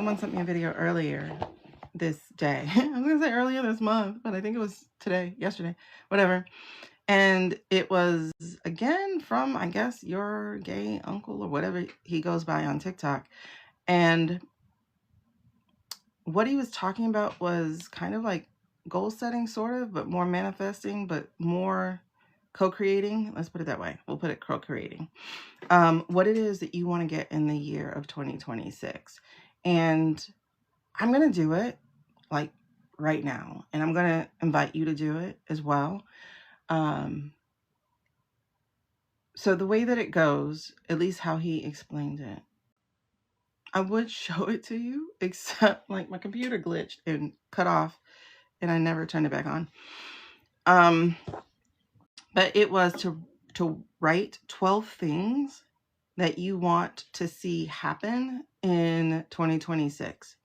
Someone sent me a video earlier this day. I was going to say earlier this month, but I think it was today, yesterday, whatever. And it was, again, from, I guess, your gay uncle or whatever he goes by on TikTok. And what he was talking about was kind of like goal setting, sort of, but more manifesting, but more co-creating. Let's put it that way. We'll put it co-creating. What it is that you want to get in the year of 2026. And I'm going to do it like right now. And I'm going to invite you to do it as well. So the way that it goes, at least how he explained it, I would show it to you, except like my computer glitched and cut off and I never turned it back on. But it was to write 12 things that you want to see happen in 2026.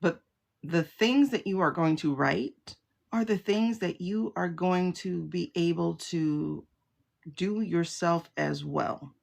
But the things that you are going to write are the things that you are going to be able to do yourself as well.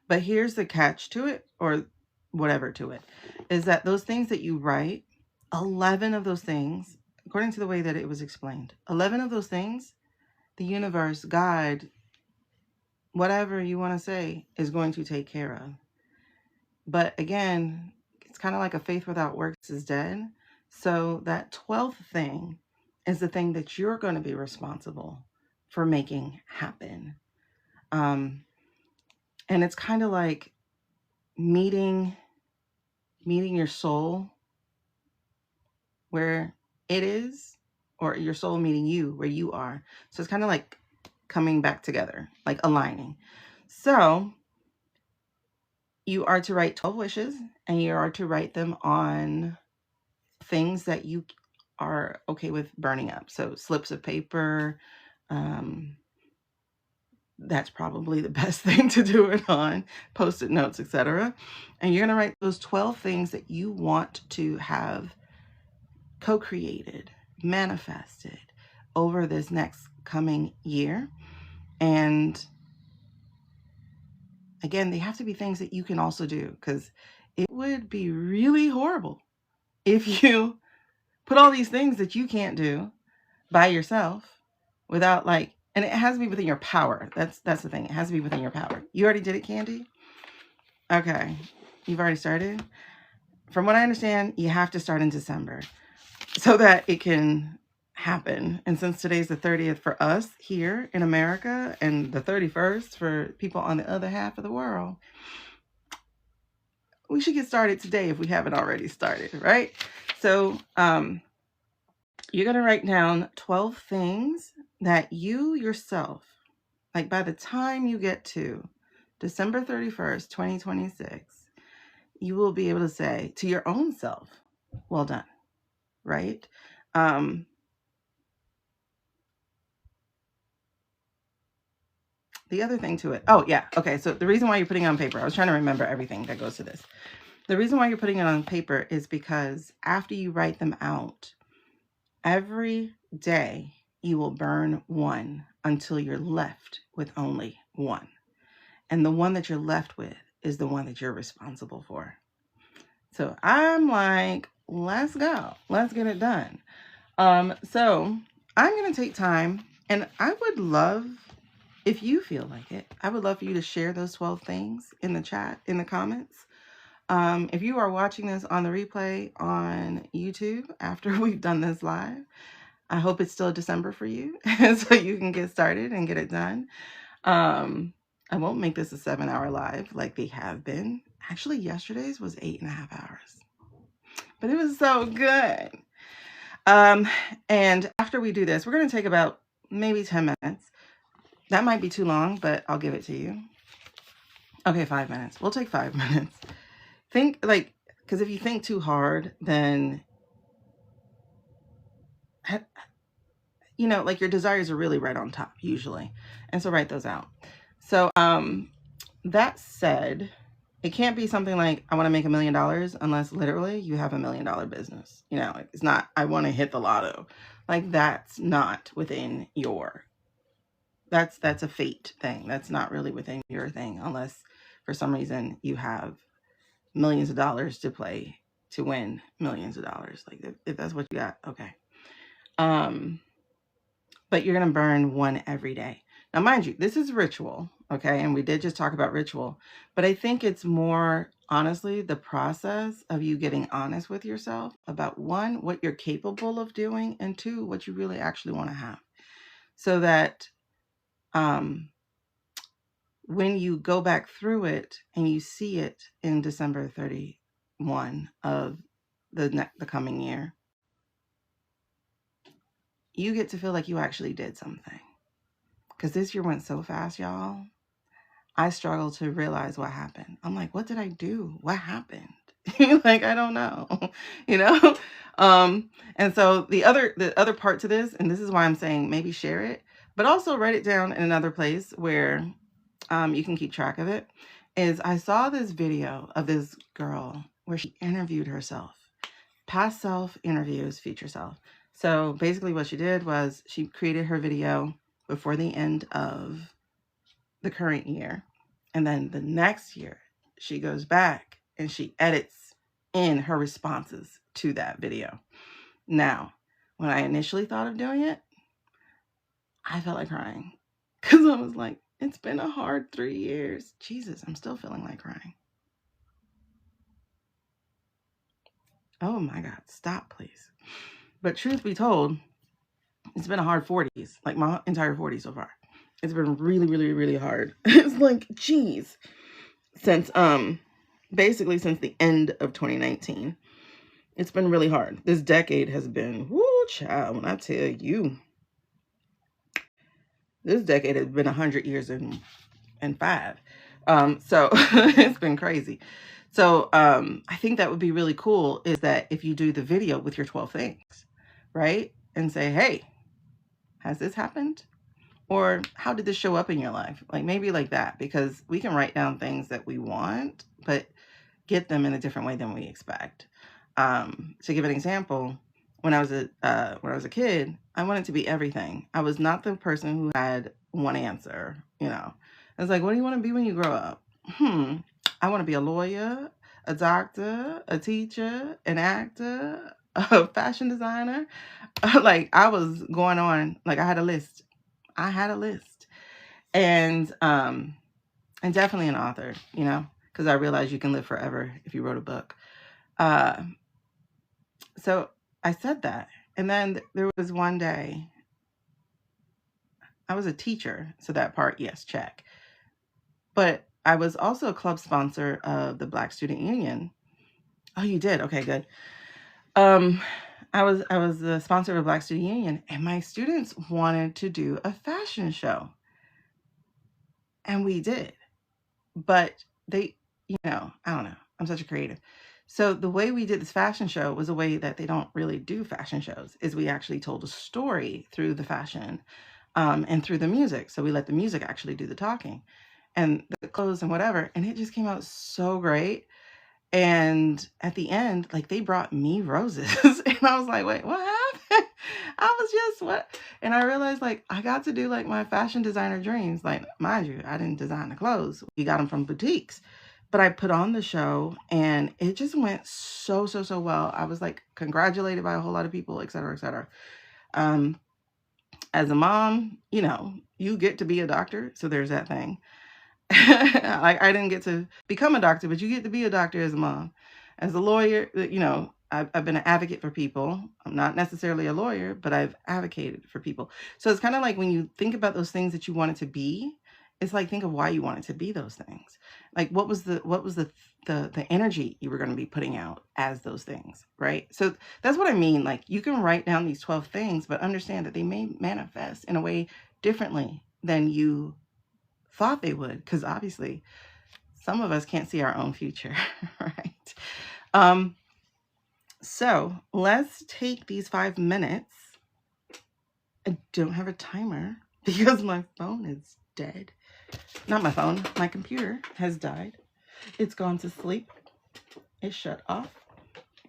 But here's the catch to it, or whatever to it, is that those things that you write, 11 of those things, according to the way that it was explained, 11 of those things, the universe, God, whatever you want to say, is going to take care of. But again, it's kind of like a faith without works is dead. So that 12th thing is the thing that you're going to be responsible for making happen. And it's kind of like meeting your soul where it is, or your soul meeting you where you are. So it's kind of like coming back together, like aligning. So you are to write 12 wishes, and you are to write them on things that you are okay with burning up. So slips of paper, that's probably the best thing to do it on, post-it notes, etc. And you're going to write those 12 things that you want to have co-created, manifested over this next coming year. And again, they have to be things that you can also do, because it would be really horrible if you put all these things that you can't do by yourself without and it has to be within your power. That's the thing. It has to be within your power. You already did it, Candy? Okay. You've already started? From what I understand, you have to start in December so that it can happen. And since today's the 30th for us here in America and the 31st for people on the other half of the world, we should get started today if we haven't already started, right? So you're going to write down 12 things that you yourself, like by the time you get to December 31st, 2026, you will be able to say to your own self, well done, right? The other thing to it, oh yeah, okay, so the reason why you're putting it on paper, I was trying to remember everything that goes to this. The reason why you're putting it on paper is because after you write them out, every day you will burn one until you're left with only one. And the one that you're left with is the one that you're responsible for. So I'm like, let's go. Let's get it done. So I'm going to take time, and I would love, if you feel like it, I would love for you to share those 12 things in the chat, in the comments. If you are watching this on the replay on YouTube after we've done this live, I hope it's still December for you so you can get started and get it done. I won't make this a 7-hour live like they have been. Actually, yesterday's was 8.5 hours, but it was so good. And after we do this, we're going to take about maybe 10 minutes. That might be too long, but I'll give it to you. Okay, 5 minutes. We'll take 5 minutes. Think because if you think too hard, then your desires are really right on top usually. And so write those out. So that said, it can't be something like, I want to make $1 million unless literally you have $1 million business. It's not, I want to hit the lotto. That's not within your, that's a fate thing. That's not really within your thing, unless for some reason you have millions of dollars to play to win millions of dollars. Like if that's what you got, okay. But you're going to burn one every day. Now, mind you, this is ritual, okay? And we did just talk about ritual, but I think it's more, honestly, the process of you getting honest with yourself about, one, what you're capable of doing, and two, what you really actually want to have. So that when you go back through it and you see it in December 31 of the coming year, you get to feel like you actually did something. Because this year went so fast, y'all. I struggle to realize what happened. I'm like, what did I do? What happened? Like, I don't know, you know? And so the other part to this, and this is why I'm saying maybe share it, but also write it down in another place where you can keep track of it, is I saw this video of this girl where she interviewed herself. Past self interviews future self. So basically what she did was she created her video before the end of the current year. And then the next year, she goes back and she edits in her responses to that video. Now, when I initially thought of doing it, I felt like crying. Because I was like, it's been a hard 3 years. Jesus, I'm still feeling like crying. Oh my God, stop, please. But truth be told, it's been a hard 40s, like my entire 40s so far. It's been really, really, really hard. It's like, geez, since basically since the end of 2019, it's been really hard. This decade has been, whoo, child, when I tell you, this decade has been 100 years and 5. So it's been crazy. So I think that would be really cool is that if you do the video with your 12 things, right? And say, hey, has this happened? Or how did this show up in your life? Like maybe like that, because we can write down things that we want, but get them in a different way than we expect. To give an example, when I was a kid, I wanted to be everything. I was not the person who had one answer, you know. I was like, what do you want to be when you grow up? I want to be a lawyer, a doctor, a teacher, an actor, a fashion designer. Like I was going on, like I had a list. And definitely an author, you know, because I realized you can live forever if you wrote a book. So I said that. And then there was one day, I was a teacher. So that part, yes, check. But I was also a club sponsor of the Black Student Union. Oh, you did? Okay, good. I was the sponsor of a Black Student Union, and my students wanted to do a fashion show. And we did. But they, you know, I don't know. I'm such a creative. So the way we did this fashion show was a way that they don't really do fashion shows, is we actually told a story through the fashion and through the music. So we let the music actually do the talking and the clothes and whatever. And it just came out so great. And at the end, like they brought me roses. And I was like, wait, what happened? I was just what? And I realized like I got to do like my fashion designer dreams. Like, mind you, I didn't design the clothes. We got them from boutiques. But I put on the show and it just went so well. I was like congratulated by a whole lot of people, et cetera, et cetera. As a mom, you know, you get to be a doctor. So there's that thing. Like I didn't get to become a doctor, but you get to be a doctor as a mom. As a lawyer, you know, I've been an advocate for people. I'm not necessarily a lawyer, but I've advocated for people. So it's kind of like when you think about those things that you wanted to be, it's like think of why you wanted to be those things. Like what was the energy you were going to be putting out as those things, right? So that's what I mean. Like you can write down these 12 things, but understand that they may manifest in a way differently than you thought they would, because obviously some of us can't see our own future, right? So let's take these 5 minutes. I don't have a timer because my phone is dead. Not my phone, my computer has died. It's gone to sleep. It shut off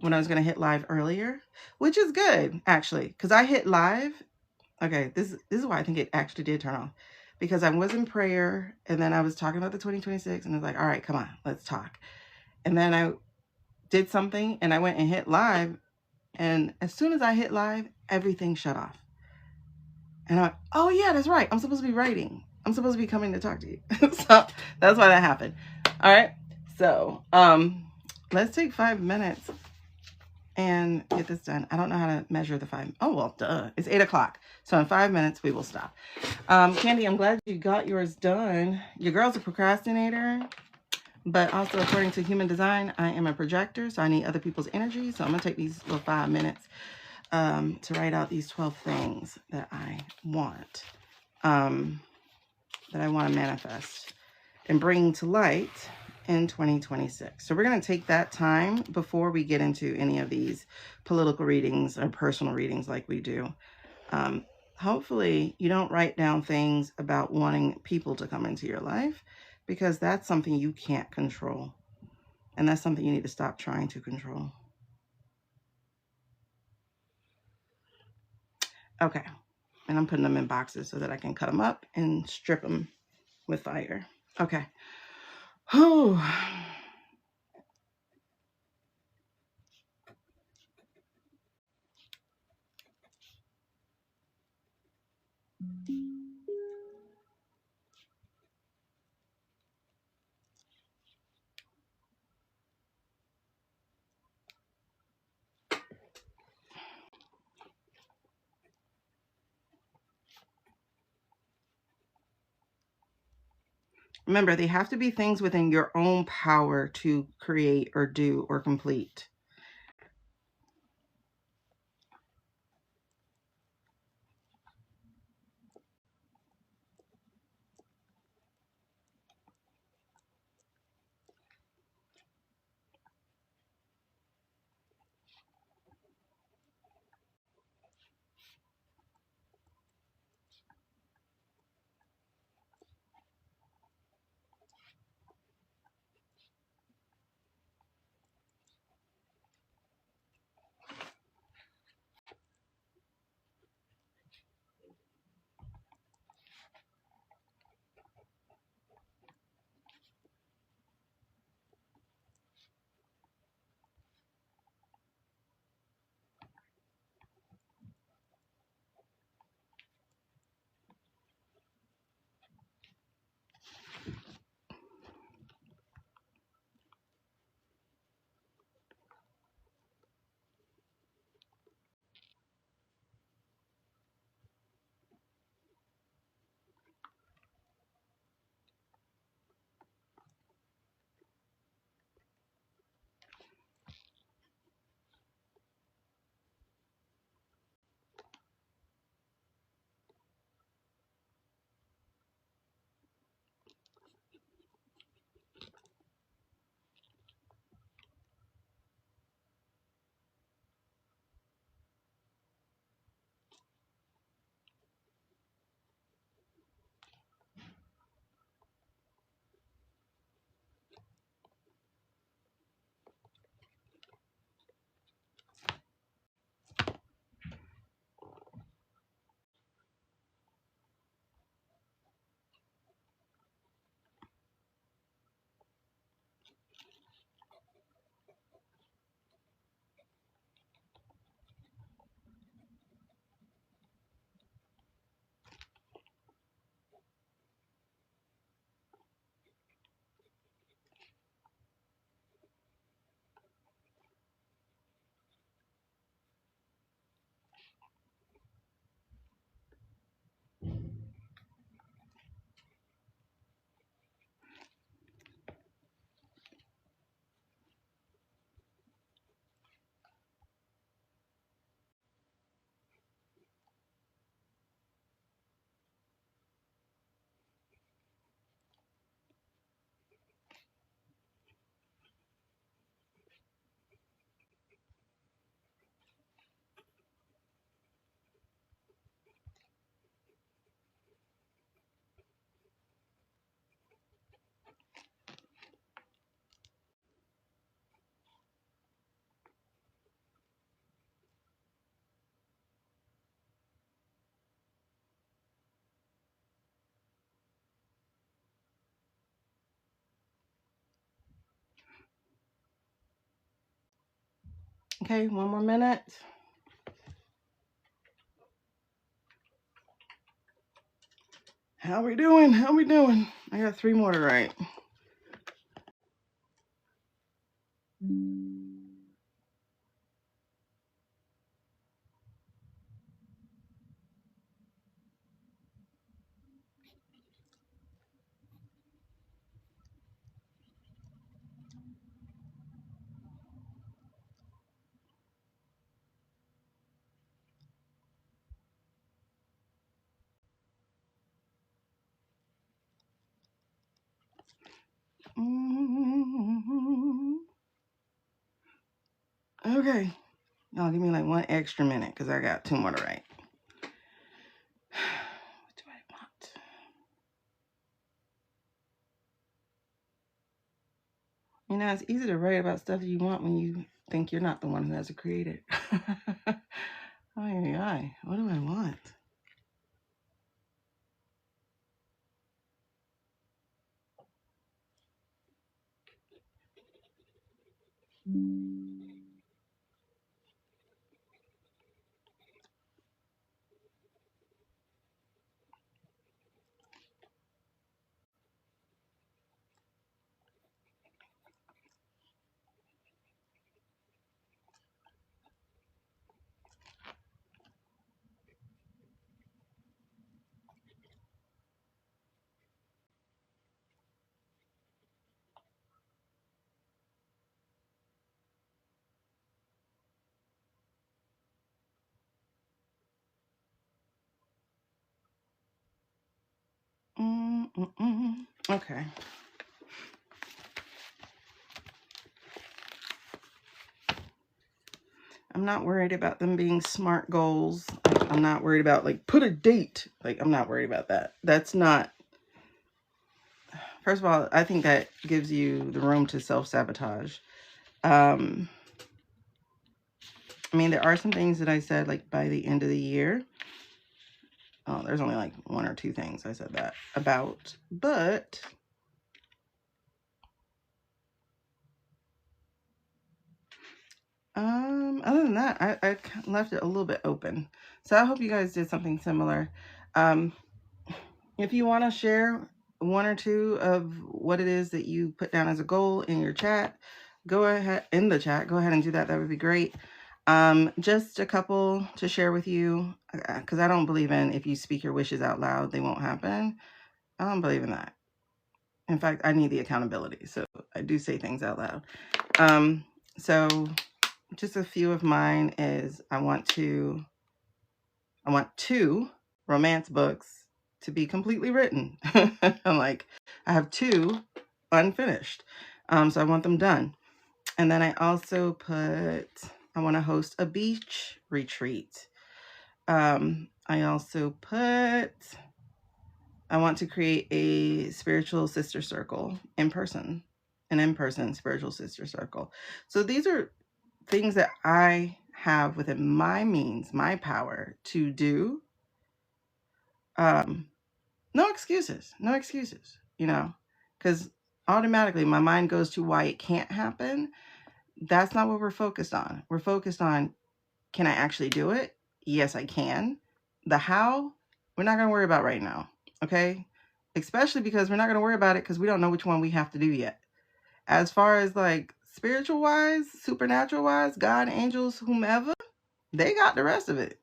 when I was going to hit live earlier, which is good actually, because I hit live. Okay, this is why I think it actually did turn off. Because I was in prayer and then I was talking about the 2026 and I was like, all right, come on, let's talk. And then I did something and I went and hit live, and as soon as I hit live, everything shut off. And I'm like, oh yeah, that's right. I'm supposed to be writing. I'm supposed to be coming to talk to you. So that's why that happened. All right. So let's take 5 minutes and get this done. I don't know how to measure the 5. Oh, well, duh. It's 8 o'clock. So in 5 minutes, we will stop. Candy, I'm glad you got yours done. Your girl's a procrastinator, but also according to human design, I am a projector, so I need other people's energy. So I'm going to take these little 5 minutes to write out these 12 things that I want, to manifest and bring to light in 2026. So we're going to take that time before we get into any of these political readings or personal readings like we do. Hopefully you don't write down things about wanting people to come into your life, because that's something you can't control. And that's something you need to stop trying to control. Okay. And I'm putting them in boxes so that I can cut them up and strip them with fire. Okay. Oh. Remember, they have to be things within your own power to create or do or complete. Okay, 1 more minute. How we doing? How we doing? I got 3 more to write. Okay. Y'all give me like 1 extra minute because I got 2 more to write. What do I want? You know, it's easy to write about stuff that you want when you think you're not the one who has to create it. Ay. What do I want? Okay. I'm not worried about them being SMART goals. I'm not worried about like put a date. Like I'm not worried about that. That's not. First of all, I think that gives you the room to self-sabotage. I mean, there are some things that I said like by the end of the year. Oh, there's only like 1 or 2 things I said that about, but other than that, I left it a little bit open. So I hope you guys did something similar. If you want to share 1 or 2 of what it is that you put down as a goal in your chat, go ahead in the chat. Go ahead and do that. That would be great. Just a couple to share with you, because I don't believe in if you speak your wishes out loud, they won't happen. I don't believe in that. In fact, I need the accountability. So I do say things out loud. So just a few of mine is I want 2 romance books to be completely written. I'm like, I have 2 unfinished. So I want them done. And then I also put, I want to host a beach retreat. I also put, I want to create a spiritual sister circle in person, an in-person spiritual sister circle. So these are things that I have within my means, my power to do. No excuses, you know, because automatically my mind goes to why it can't happen. That's not what we're focused on. We're focused on, can I actually do it? Yes, I can. The how, we're not going to worry about right now. Okay. Especially because we're not going to worry about it because we don't know which one we have to do yet. As far as like spiritual wise, supernatural wise, God, angels, whomever, they got the rest of it.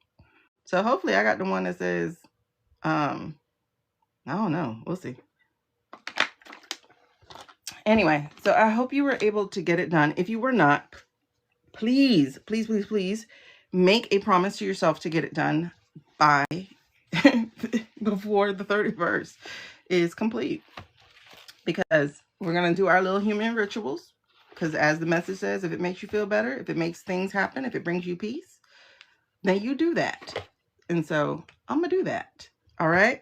So hopefully I got the one that says, I don't know. We'll see. Anyway, so I hope you were able to get it done. If you were not, please, please, please, please make a promise to yourself to get it done by before the 31st is complete. Because we're going to do our little human rituals. Because as the message says, if it makes you feel better, if it makes things happen, if it brings you peace, then you do that. And so I'm going to do that. All right.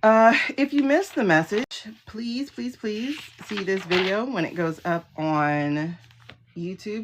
If you missed the message, please, please, please see this video when it goes up on YouTube.